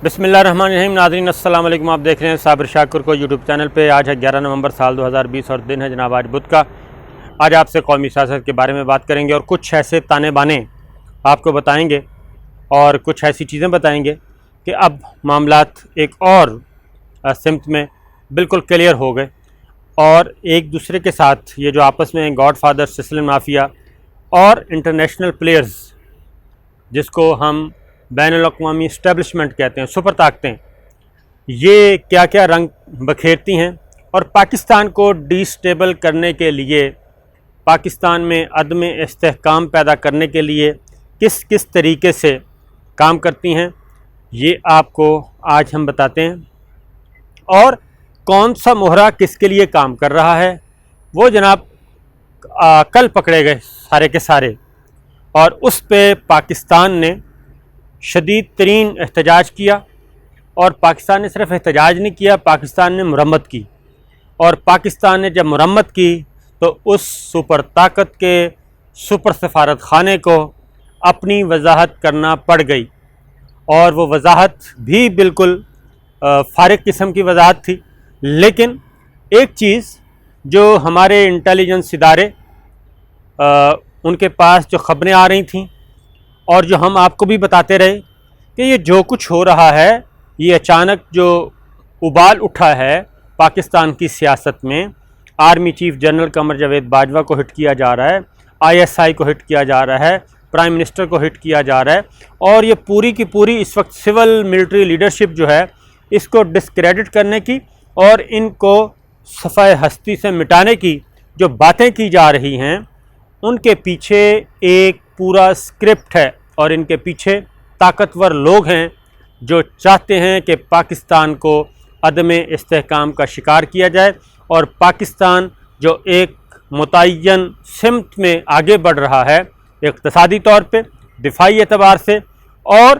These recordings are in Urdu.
بسم اللہ الرحمن الرحیم۔ ناظرین السلام علیکم، آپ دیکھ رہے ہیں صابر شاکر کو یوٹیوب چینل پہ۔ آج ہے 11 نومبر سال 2020 اور دن ہے جناب آج بدھ کا۔ آج آپ سے قومی سیاست کے بارے میں بات کریں گے اور کچھ ایسے تانے بانے آپ کو بتائیں گے اور کچھ ایسی چیزیں بتائیں گے کہ اب معاملات ایک اور سمت میں بالکل کلیئر ہو گئے اور ایک دوسرے کے ساتھ یہ جو آپس میں گاڈ فادر، سسلن مافیا اور انٹرنیشنل پلیئرز جس کو ہم بین الاقوامی اسٹیبلشمنٹ کہتے ہیں، سپر طاقتیں، یہ کیا کیا رنگ بکھیرتی ہیں اور پاکستان کو ڈی سٹیبل کرنے کے لیے، پاکستان میں عدم استحکام پیدا کرنے کے لیے کس کس طریقے سے کام کرتی ہیں، یہ آپ کو آج ہم بتاتے ہیں۔ اور کون سا مہرہ کس کے لیے کام کر رہا ہے وہ جناب کل پکڑے گئے سارے کے سارے، اور اس پہ پاکستان نے شدید ترین احتجاج کیا، اور پاکستان نے صرف احتجاج نہیں کیا، پاکستان نے مرمت کی، اور پاکستان نے جب مرمت کی تو اس سپر طاقت کے سپر سفارت خانے کو اپنی وضاحت کرنا پڑ گئی، اور وہ وضاحت بھی بالکل فارغ قسم کی وضاحت تھی۔ لیکن ایک چیز جو ہمارے انٹیلیجنس ادارے ان کے پاس جو خبریں آ رہی تھیں اور جو ہم آپ کو بھی بتاتے رہے کہ یہ جو کچھ ہو رہا ہے، یہ اچانک جو ابال اٹھا ہے پاکستان کی سیاست میں، army chief general Qamar Javed Bajwa کو ہٹ کیا جا رہا ہے، ISI کو ہٹ کیا جا رہا ہے، پرائم منسٹر کو ہٹ کیا جا رہا ہے، اور یہ پوری کی پوری اس وقت سول ملٹری لیڈرشپ جو ہے اس کو ڈسکریڈٹ کرنے کی اور ان کو صفحہ ہستی سے مٹانے کی جو باتیں کی جا رہی ہیں، ان کے پیچھے ایک پورا اسکرپٹ ہے، اور ان کے پیچھے طاقتور لوگ ہیں جو چاہتے ہیں کہ پاکستان کو عدم استحکام کا شکار کیا جائے، اور پاکستان جو ایک متعین سمت میں آگے بڑھ رہا ہے اقتصادی طور پہ، دفاعی اعتبار سے، اور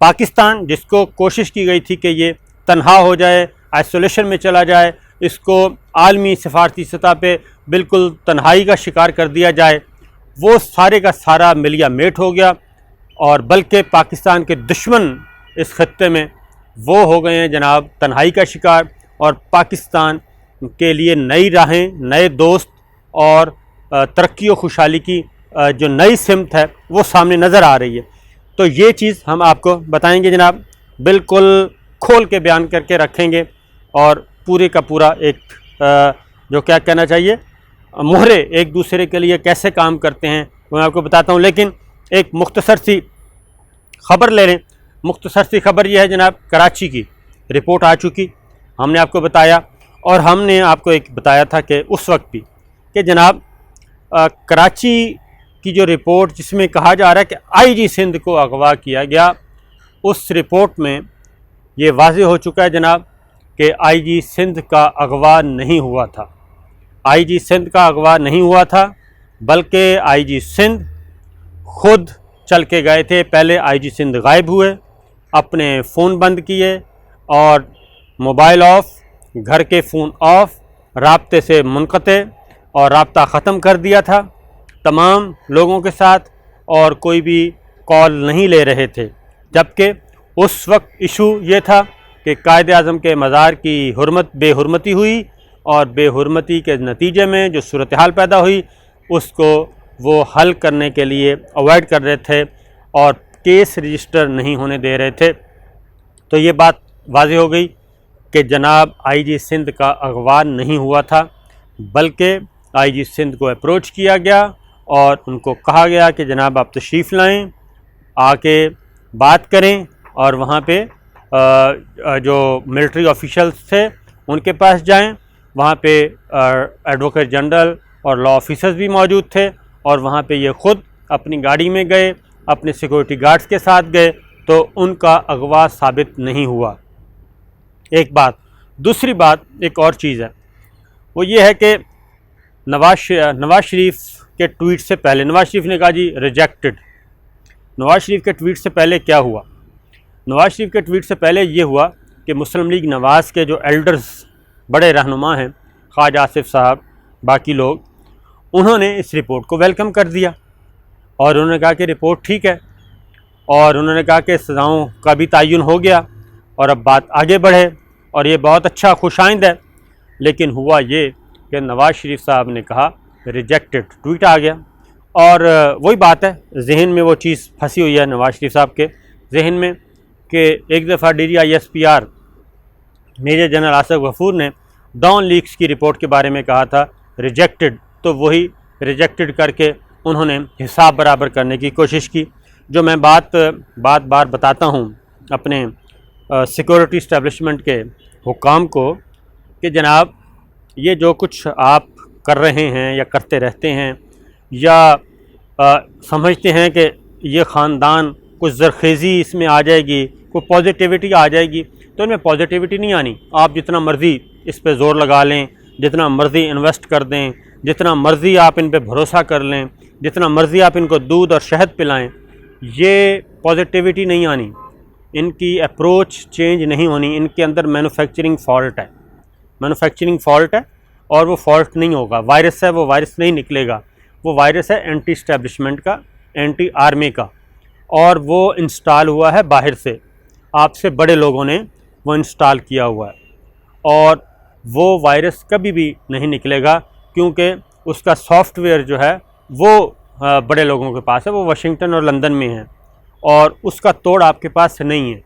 پاکستان جس کو کوشش کی گئی تھی کہ یہ تنہا ہو جائے، آئسولیشن میں چلا جائے، اس کو عالمی سفارتی سطح پہ بالکل تنہائی کا شکار کر دیا جائے، وہ سارے کا سارا ملیا میٹ ہو گیا، اور بلکہ پاکستان کے دشمن اس خطے میں وہ ہو گئے ہیں جناب تنہائی کا شکار، اور پاکستان کے لیے نئی راہیں، نئے دوست اور ترقی و خوشحالی کی جو نئی سمت ہے وہ سامنے نظر آ رہی ہے۔ تو یہ چیز ہم آپ کو بتائیں گے جناب، بالکل کھول کے بیان کر کے رکھیں گے، اور پورے کا پورا ایک جو کیا کہنا چاہیے مہرے ایک دوسرے کے لیے کیسے کام کرتے ہیں وہ میں آپ کو بتاتا ہوں۔ لیکن ایک مختصر سی خبر لے لیں۔ مختصر سی خبر یہ ہے جناب، کراچی کی رپورٹ آ چکی، ہم نے آپ کو بتایا، اور ہم نے آپ کو ایک بتایا تھا کہ اس وقت بھی کہ جناب کراچی کی جو رپورٹ جس میں کہا جا رہا ہے کہ IG سندھ کو اغوا کیا گیا، اس رپورٹ میں یہ واضح ہو چکا ہے جناب کہ IG سندھ کا اغوا نہیں ہوا تھا، IG سندھ کا اغوا نہیں ہوا تھا، بلکہ IG سندھ خود چل کے گئے تھے۔ پہلے IG سندھ غائب ہوئے، اپنے فون بند کیے اور موبائل آف، گھر کے فون آف، رابطے سے منقطع اور رابطہ ختم کر دیا تھا تمام لوگوں کے ساتھ، اور کوئی بھی کال نہیں لے رہے تھے، جبکہ اس وقت ایشو یہ تھا کہ قائد اعظم کے مزار کی بے حرمتی ہوئی، اور بے حرمتی کے نتیجے میں جو صورتحال پیدا ہوئی اس کو وہ حل کرنے کے لیے اوائڈ کر رہے تھے اور کیس رجسٹر نہیں ہونے دے رہے تھے۔ تو یہ بات واضح ہو گئی کہ جناب IG سندھ کا اغوا نہیں ہوا تھا، بلکہ IG سندھ کو اپروچ کیا گیا اور ان کو کہا گیا کہ جناب آپ تشریف لائیں، آ کے بات کریں، اور وہاں پہ جو ملٹری آفیشلز تھے ان کے پاس جائیں، وہاں پہ ایڈوکیٹ جنرل اور لا آفیسرز بھی موجود تھے، اور وہاں پہ یہ خود اپنی گاڑی میں گئے، اپنے سیکورٹی گارڈز کے ساتھ گئے، تو ان کا اغوا ثابت نہیں ہوا۔ ایک بات۔ دوسری بات ایک اور چیز ہے، وہ یہ ہے کہ نواز شریف کے ٹویٹ سے پہلے، نواز شریف نے کہا جی ریجیکٹڈ۔ نواز شریف کے ٹویٹ سے پہلے کیا ہوا؟ نواز شریف کے ٹویٹ سے پہلے یہ ہوا کہ مسلم لیگ نواز کے جو ایلڈرز، بڑے رہنما ہیں، خواجہ آصف صاحب، باقی لوگ، انہوں نے اس رپورٹ کو ویلکم کر دیا، اور انہوں نے کہا کہ رپورٹ ٹھیک ہے، اور انہوں نے کہا کہ سزاؤں کا بھی تعین ہو گیا اور اب بات آگے بڑھے اور یہ بہت اچھا خوش آئند ہے. لیکن ہوا یہ کہ نواز شریف صاحب نے کہا ریجیکٹڈ، ٹویٹ آ گیا. اور وہی بات ہے، ذہن میں وہ چیز پھنسی ہوئی ہے نواز شریف صاحب کے ذہن میں کہ ایک دفعہ DGISPR میجر جنرل آصف غفور نے ڈان لیکس کی رپورٹ کے بارے میں کہا تھا ریجیکٹڈ، تو وہی ریجیکٹڈ کر کے انہوں نے حساب برابر کرنے کی کوشش کی. جو میں بات بار بتاتا ہوں اپنے سیکورٹی اسٹیبلشمنٹ کے حکام کو کہ جناب یہ جو کچھ آپ کر رہے ہیں یا کرتے رہتے ہیں یا سمجھتے ہیں کہ یہ خاندان کچھ زرخیزی اس میں آ جائے گی، کوئی پازیٹیوٹی آ جائے گی، تو ان میں پازیٹیوٹی نہیں آنی. آپ جتنا مرضی اس پہ زور لگا لیں، جتنا مرضی انویسٹ کر دیں، جتنا مرضی آپ ان پہ بھروسہ کر لیں، جتنا مرضی آپ ان کو دودھ اور شہد پلائیں، یہ پازیٹیوٹی نہیں آنی. ان کی اپروچ چینج نہیں ہونی. ان کے اندر مینوفیکچرنگ فالٹ ہے اور وہ فالٹ نہیں ہوگا. وائرس ہے، وہ وائرس نہیں نکلے گا. وہ وائرس ہے اینٹی اسٹیبلشمنٹ کا، اینٹی آرمی کا، اور وہ انسٹال ہوا ہے باہر سے. آپ سے بڑے لوگوں نے وہ انسٹال کیا ہوا ہے اور وہ وائرس کبھی بھی نہیں نکلے گا کیونکہ اس کا سافٹ ویئر جو ہے وہ بڑے لوگوں کے پاس ہے، وہ واشنگٹن اور لندن میں ہیں اور اس کا توڑ آپ کے پاس نہیں ہے.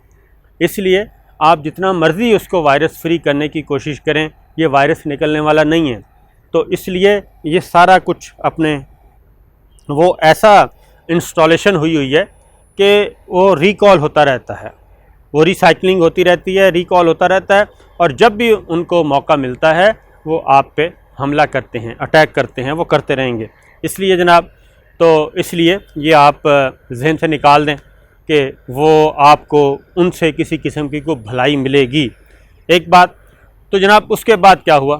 اس لیے آپ جتنا مرضی اس کو وائرس فری کرنے کی کوشش کریں، یہ وائرس نکلنے والا نہیں ہے. تو اس لیے یہ سارا کچھ اپنے وہ ایسا انسٹالیشن ہوئی ہے کہ وہ ریکال ہوتا رہتا ہے، وہ ریسائکلنگ ہوتی رہتی ہے، ریکال ہوتا رہتا ہے، اور جب بھی ان کو موقع ملتا ہے وہ آپ پہ حملہ کرتے ہیں، اٹیک کرتے ہیں، وہ کرتے رہیں گے. اس لیے جناب، تو اس لیے یہ آپ ذہن سے نکال دیں کہ وہ آپ کو ان سے کسی قسم کی کوئی بھلائی ملے گی. ایک بات تو جناب، اس کے بعد کیا ہوا؟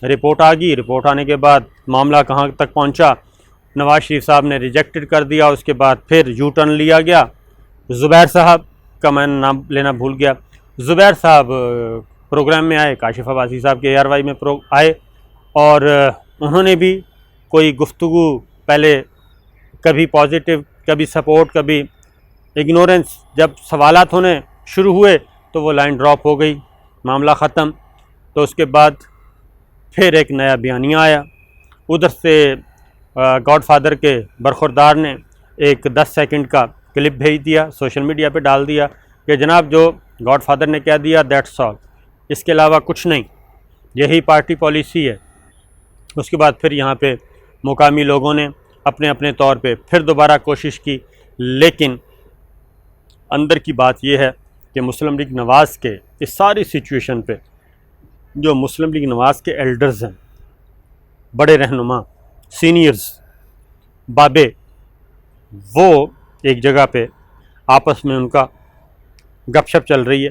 رپورٹ آ گئی. رپورٹ آنے کے بعد معاملہ کہاں تک پہنچا؟ نواز شریف صاحب نے ریجیکٹڈ کر دیا. اس کے بعد پھر یو ٹرن لیا گیا. زبیر صاحب کا میں نام لینا بھول گیا. زبیر صاحب پروگرام میں آئے، کاشف عباسی صاحب کے ARY میں آئے، اور انہوں نے بھی کوئی گفتگو، پہلے کبھی پازیٹیو، کبھی سپورٹ، کبھی اگنورنس. جب سوالات ہونے شروع ہوئے تو وہ لائن ڈراپ ہو گئی، معاملہ ختم. تو اس کے بعد پھر ایک نیا بیانیہ آیا. ادھر سے گاڈ فادر کے برخوردار نے ایک 10 سیکنڈ کا کلپ بھیج دیا، سوشل میڈیا پہ ڈال دیا کہ جناب جو گاڈ فادر نے کہہ دیا دیٹس آل، اس کے علاوہ کچھ نہیں، یہی پارٹی پالیسی ہے. اس کے بعد پھر یہاں پہ مقامی لوگوں نے اپنے اپنے طور پہ پھر دوبارہ کوشش کی، لیکن اندر کی بات یہ ہے کہ مسلم لیگ نواز کے اس ساری سچویشن پہ جو مسلم لیگ نواز کے ایلڈرز ہیں، بڑے رہنما، سینئرز، بابے، وہ ایک جگہ پہ آپس میں ان کا گپ شپ چل رہی ہے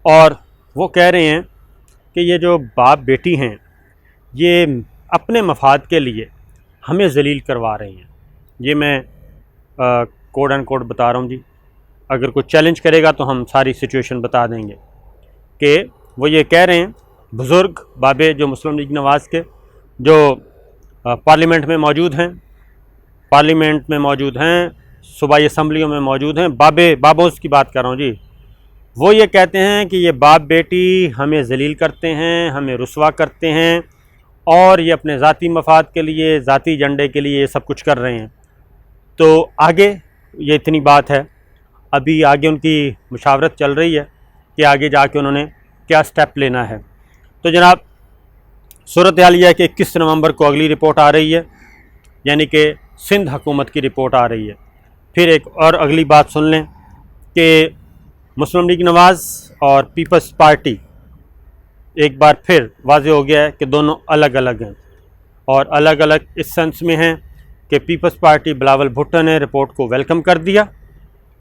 اور وہ کہہ رہے ہیں کہ یہ جو باپ بیٹی ہیں یہ اپنے مفاد کے لیے ہمیں ذلیل کروا رہے ہیں. یہ میں کوڈ اینڈ کوڈ بتا رہا ہوں جی، اگر کوئی چیلنج کرے گا تو ہم ساری سچویشن بتا دیں گے. کہ وہ یہ کہہ رہے ہیں، بزرگ بابے جو مسلم لیگ نواز کے، جو پارلیمنٹ میں موجود ہیں، صوبائی اسمبلیوں میں موجود ہیں، بابوز کی بات کر رہا ہوں جی، وہ یہ کہتے ہیں کہ یہ باپ بیٹی ہمیں ذلیل کرتے ہیں، ہمیں رسوا کرتے ہیں، اور یہ اپنے ذاتی مفاد کے لیے، ذاتی ایجنڈے کے لیے یہ سب کچھ کر رہے ہیں. تو آگے یہ اتنی بات ہے، ابھی آگے ان کی مشاورت چل رہی ہے کہ آگے جا کے انہوں نے کیا سٹیپ لینا ہے. تو جناب صورتحال یہ ہے کہ 21 نومبر کو اگلی رپورٹ آ رہی ہے، یعنی کہ سندھ حکومت کی رپورٹ آ رہی ہے. پھر ایک اور اگلی بات سن لیں کہ مسلم لیگ نواز اور پیپلز پارٹی ایک بار پھر واضح ہو گیا ہے کہ دونوں الگ الگ ہیں، اور الگ الگ اس سینس میں ہیں کہ پیپلز پارٹی بلاول بھٹو نے رپورٹ کو ویلکم کر دیا.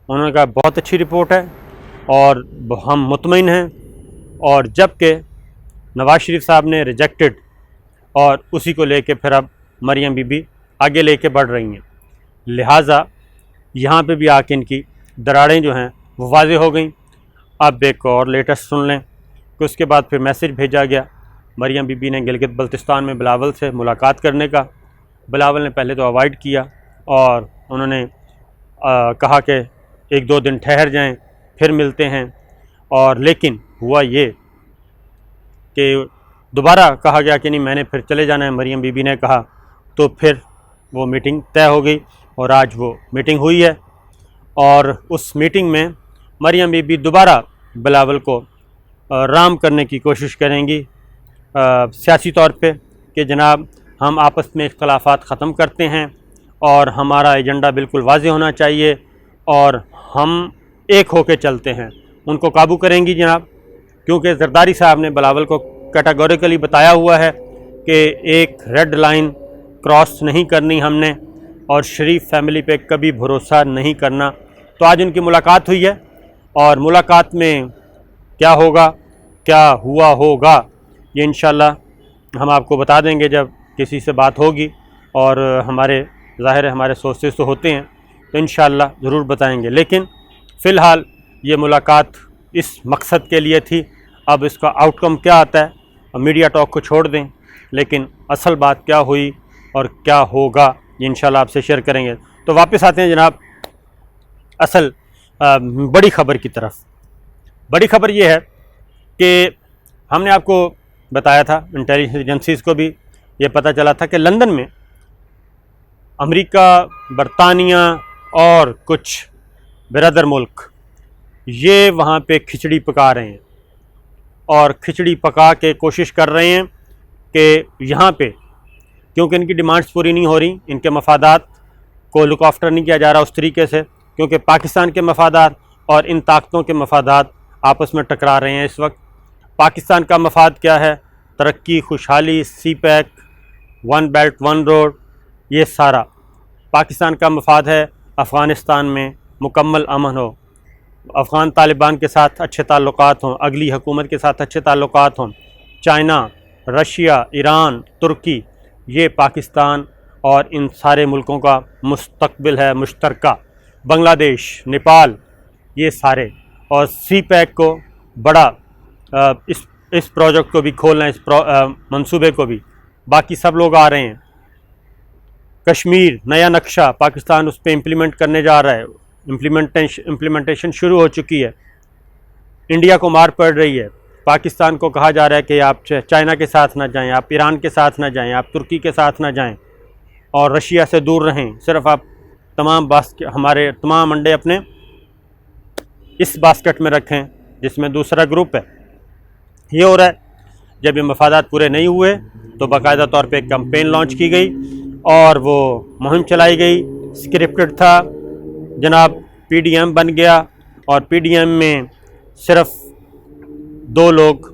انہوں نے کہا بہت اچھی رپورٹ ہے اور ہم مطمئن ہیں، اور جبکہ نواز شریف صاحب نے ریجیکٹڈ، اور اسی کو لے کے پھر اب مریم بی بی آگے لے کے بڑھ رہی ہیں. لہٰذا یہاں پہ بھی آ کے ان کی دراڑیں جو ہیں وہ واضح ہو گئیں. اب ایک اور لیٹسٹ سن لیں کہ اس کے بعد پھر میسج بھیجا گیا مریم بی بی نے گلگت بلتستان میں بلاول سے ملاقات کرنے کا. بلاول نے پہلے تو اوائڈ کیا اور انہوں نے کہا کہ ایک دو دن ٹھہر جائیں پھر ملتے ہیں. اور لیکن ہوا یہ کہ دوبارہ کہا گیا کہ نہیں میں نے پھر چلے جانا ہے. مریم بی بی نے کہا تو پھر وہ میٹنگ طے ہو گئی اور آج وہ میٹنگ ہوئی ہے. اور اس میٹنگ میں مریم بی بی دوبارہ بلاول کو رام کرنے کی کوشش کریں گی سیاسی طور پہ کہ جناب ہم آپس میں اختلافات ختم کرتے ہیں اور ہمارا ایجنڈا بالکل واضح ہونا چاہیے اور ہم ایک ہو کے چلتے ہیں. ان کو قابو کریں گی جناب، کیونکہ زرداری صاحب نے بلاول کو کیٹاگوریکلی بتایا ہوا ہے کہ ایک ریڈ لائن کراس نہیں کرنی ہم نے اور شریف فیملی پہ کبھی بھروسہ نہیں کرنا. تو آج ان کی ملاقات ہوئی ہے اور ملاقات میں کیا ہوگا، کیا ہوا ہوگا، یہ انشاءاللہ ہم آپ کو بتا دیں گے جب کسی سے بات ہوگی. اور ہمارے ظاہر ہے ہمارے سورسز تو ہوتے ہیں تو انشاءاللہ ضرور بتائیں گے. لیکن فی الحال یہ ملاقات اس مقصد کے لیے تھی. اب اس کا آؤٹ کم کیا آتا ہے میڈیا ٹاک کو چھوڑ دیں، لیکن اصل بات کیا ہوئی اور کیا ہوگا یہ انشاءاللہ آپ سے شیئر کریں گے. تو واپس آتے ہیں جناب اصل بڑی خبر کی طرف. بڑی خبر یہ ہے کہ ہم نے آپ کو بتایا تھا، انٹیلیجنس ایجنسیز کو بھی یہ پتہ چلا تھا کہ لندن میں امریکہ، برطانیہ اور کچھ برادر ملک یہ وہاں پہ کھچڑی پکا رہے ہیں اور کھچڑی پکا کے کوشش کر رہے ہیں کہ یہاں پہ کیونکہ ان کی ڈیمانڈز پوری نہیں ہو رہی، ان کے مفادات کو لک آفٹر نہیں کیا جا رہا اس طریقے سے، کیونکہ پاکستان کے مفادات اور ان طاقتوں کے مفادات آپس میں ٹکرا رہے ہیں اس وقت. پاکستان کا مفاد کیا ہے؟ ترقی، خوشحالی، CPEC, one belt one road, یہ سارا پاکستان کا مفاد ہے. افغانستان میں مکمل امن ہو، افغان طالبان کے ساتھ اچھے تعلقات ہوں، اگلی حکومت کے ساتھ اچھے تعلقات ہوں. چائنا، رشیا، ایران، ترکی، یہ پاکستان اور ان سارے ملکوں کا مستقبل ہے مشترکہ. بنگلہ دیش، نیپال، یہ سارے. اور سی پیک کو بڑا اس پروجیکٹ کو بھی کھولنا، اس منصوبے کو بھی باقی سب لوگ آ رہے ہیں. کشمیر نیا نقشہ پاکستان اس پہ امپلیمنٹ کرنے جا رہا ہے، امپلیمنٹیشن شروع ہو چکی ہے. انڈیا کو مار پڑ رہی ہے، پاکستان کو کہا جا رہا ہے کہ آپ چائنا کے ساتھ نہ جائیں، آپ ایران کے ساتھ نہ جائیں، آپ ترکی کے ساتھ نہ جائیں اور رشیا سے دور رہیں، صرف آپ ہمارے تمام انڈے اپنے اس باسکٹ میں رکھیں جس میں دوسرا گروپ ہے. یہ ہو رہا ہے. جب یہ مفادات پورے نہیں ہوئے تو باقاعدہ طور پہ ایک کمپین لانچ کی گئی اور وہ مہم چلائی گئی. اسکرپٹڈ تھا جناب، پی ڈی ایم بن گیا اور پی ڈی ایم میں صرف 2 لوگ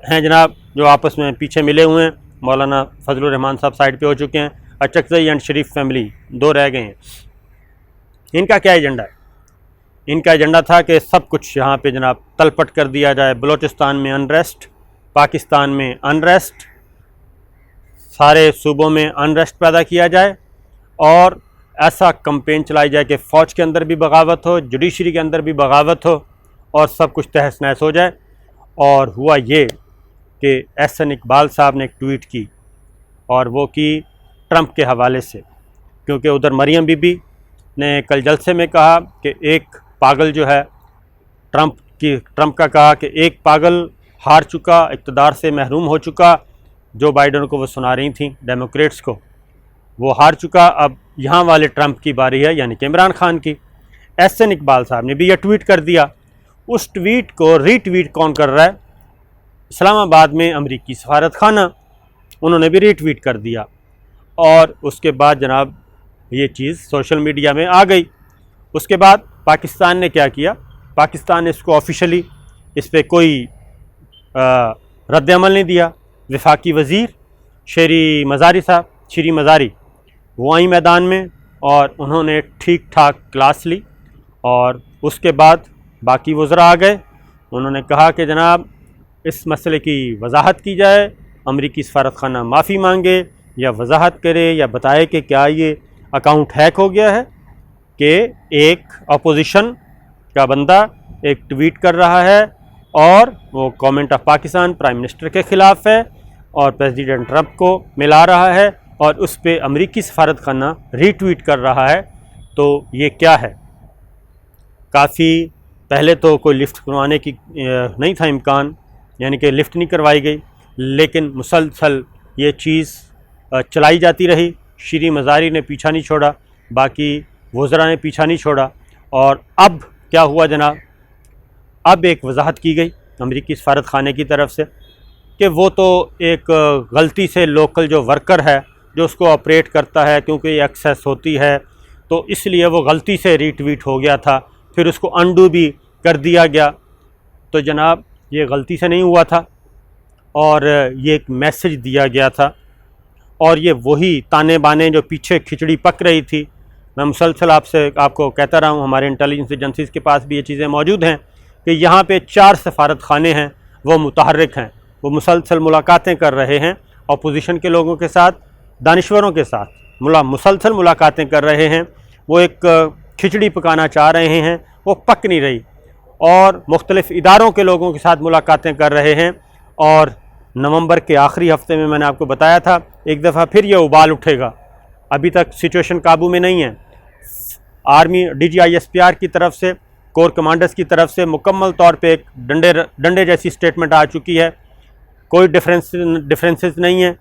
ہیں جناب جو آپس میں پیچھے ملے ہوئے ہیں. مولانا فضل الرحمان صاحب سائڈ پہ ہو چکے ہیں، اچکزئی اینڈ شریف فیملی 2 رہ گئے ہیں. ان کا کیا ایجنڈا ہے؟ ان کا ایجنڈا تھا کہ سب کچھ یہاں پہ جناب تلپٹ کر دیا جائے. بلوچستان میں انریسٹ، پاکستان میں انریسٹ، سارے صوبوں میں انریسٹ پیدا کیا جائے اور ایسا کمپین چلائی جائے کہ فوج کے اندر بھی بغاوت ہو، جوڈیشری کے اندر بھی بغاوت ہو اور سب کچھ تہس نہس ہو جائے. اور ہوا یہ کہ احسن اقبال صاحب نے ایک ٹویٹ کی اور وہ کی ٹرمپ کے حوالے سے، کیونکہ ادھر مریم بی بی نے کل جلسے میں کہا کہ ایک پاگل جو ہے ٹرمپ کا کہا کہ ایک پاگل ہار چکا، اقتدار سے محروم ہو چکا. جو بائیڈن کو وہ سنا رہی تھیں ڈیموکریٹس کو، وہ ہار چکا. اب یہاں والے ٹرمپ کی باری ہے، یعنی کہ عمران خان کی. احسن اقبال صاحب نے بھی یہ ٹویٹ کر دیا. اس ٹویٹ کو ری ٹویٹ کون کر رہا ہے؟ اسلام آباد میں امریکی سفارت خانہ، انہوں نے بھی ری ٹویٹ کر دیا. اور اس کے بعد جناب یہ چیز سوشل میڈیا میں آ گئی. اس کے بعد پاکستان نے کیا کیا؟ پاکستان نے اس کو آفیشلی اس پہ کوئی رد عمل نہیں دیا. وفاقی وزیر شری مزاری وہ آئیں میدان میں اور انہوں نے ٹھیک ٹھاک کلاس لی اور اس کے بعد باقی وزراء آ گئے. انہوں نے کہا کہ جناب اس مسئلے کی وضاحت کی جائے، امریکی سفارت خانہ معافی مانگے یا وضاحت کرے یا بتائے کہ کیا یہ اکاؤنٹ ہیک ہو گیا ہے کہ ایک اپوزیشن کا بندہ ایک ٹویٹ کر رہا ہے اور وہ government of Pakistan prime minister کے خلاف ہے اور پریزیڈنٹ ٹرمپ کو ملا رہا ہے اور اس پہ امریکی سفارت خانہ ری ٹویٹ کر رہا ہے. تو یہ کیا ہے؟ کافی پہلے تو کوئی لفٹ کروانے کی نہیں تھا امکان، یعنی کہ لفٹ نہیں کروائی گئی، لیکن مسلسل یہ چیز چلائی جاتی رہی۔ شری مزاری نے پیچھا نہیں چھوڑا، باقی وزراء نے پیچھا نہیں چھوڑا، اور اب کیا ہوا جناب، اب ایک وضاحت کی گئی امریکی سفارت خانے کی طرف سے کہ وہ تو ایک غلطی سے لوکل جو ورکر ہے جو اس کو آپریٹ کرتا ہے، کیونکہ یہ ایکسیس ہوتی ہے تو اس لیے وہ غلطی سے ری ٹویٹ ہو گیا تھا، پھر اس کو انڈو بھی کر دیا گیا۔ تو جناب یہ غلطی سے نہیں ہوا تھا، اور یہ ایک میسج دیا گیا تھا، اور یہ وہی تانے بانے جو پیچھے کھچڑی پک رہی تھی۔ میں مسلسل آپ کو کہتا رہا ہوں، ہمارے انٹیلیجنس ایجنسیز کے پاس بھی یہ چیزیں موجود ہیں کہ یہاں پہ 4 سفارت خانے ہیں، وہ متحرک ہیں، وہ مسلسل ملاقاتیں کر رہے ہیں اپوزیشن کے لوگوں کے ساتھ، دانشوروں کے ساتھ مسلسل ملاقاتیں کر رہے ہیں۔ وہ ایک کھچڑی پکانا چاہ رہے ہیں، وہ پک نہیں رہی، اور مختلف اداروں کے لوگوں کے ساتھ ملاقاتیں کر رہے ہیں، اور نومبر کے آخری ہفتے میں نے آپ کو بتایا تھا ایک دفعہ پھر یہ ابال اٹھے گا۔ ابھی تک سچویشن قابو میں نہیں ہے۔ آرمی DGISPR کی طرف سے، کور کمانڈرز کی طرف سے مکمل طور پہ ایک ڈنڈے جیسی سٹیٹمنٹ آ چکی ہے، کوئی ڈفرینسز نہیں ہے،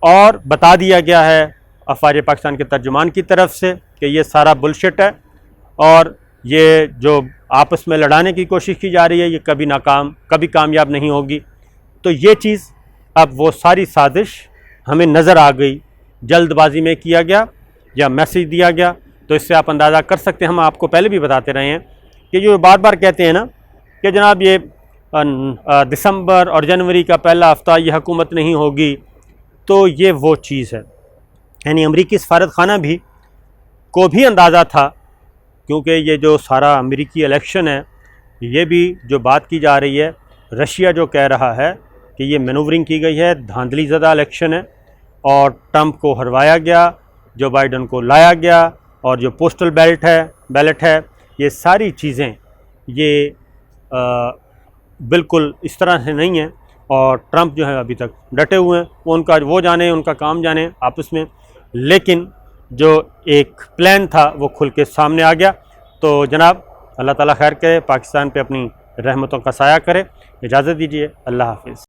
اور بتا دیا گیا ہے افواج پاکستان کے ترجمان کی طرف سے کہ یہ سارا بلشٹ ہے، اور یہ جو آپس میں لڑانے کی کوشش کی جا رہی ہے یہ کبھی کامیاب نہیں ہوگی۔ تو یہ چیز اب وہ ساری سازش ہمیں نظر آ گئی، جلد بازی میں کیا گیا یا میسج دیا گیا۔ تو اس سے آپ اندازہ کر سکتے ہیں، ہم آپ کو پہلے بھی بتاتے رہے ہیں کہ جو بار بار کہتے ہیں نا کہ جناب یہ دسمبر اور جنوری کا پہلا ہفتہ یہ حکومت نہیں ہوگی، تو یہ وہ چیز ہے۔ یعنی امریکی سفارت خانہ کو بھی اندازہ تھا، کیونکہ یہ جو سارا امریکی الیکشن ہے، یہ بھی جو بات کی جا رہی ہے، رشیا جو کہہ رہا ہے کہ یہ مینوورنگ کی گئی ہے، دھاندلی زدہ الیکشن ہے، اور ٹرمپ کو ہروایا گیا، جو بائیڈن کو لایا گیا، اور جو پوسٹل بیلٹ ہے، یہ ساری چیزیں یہ بالکل اس طرح سے نہیں ہیں، اور ٹرمپ جو ہے ابھی تک ڈٹے ہوئے ہیں، وہ جانے ان کا کام جانے آپس میں، لیکن جو ایک پلان تھا وہ کھل کے سامنے آ گیا۔ تو جناب اللہ تعالیٰ خیر کرے، پاکستان پہ اپنی رحمتوں کا سایہ کرے۔ اجازت دیجیے، اللہ حافظ۔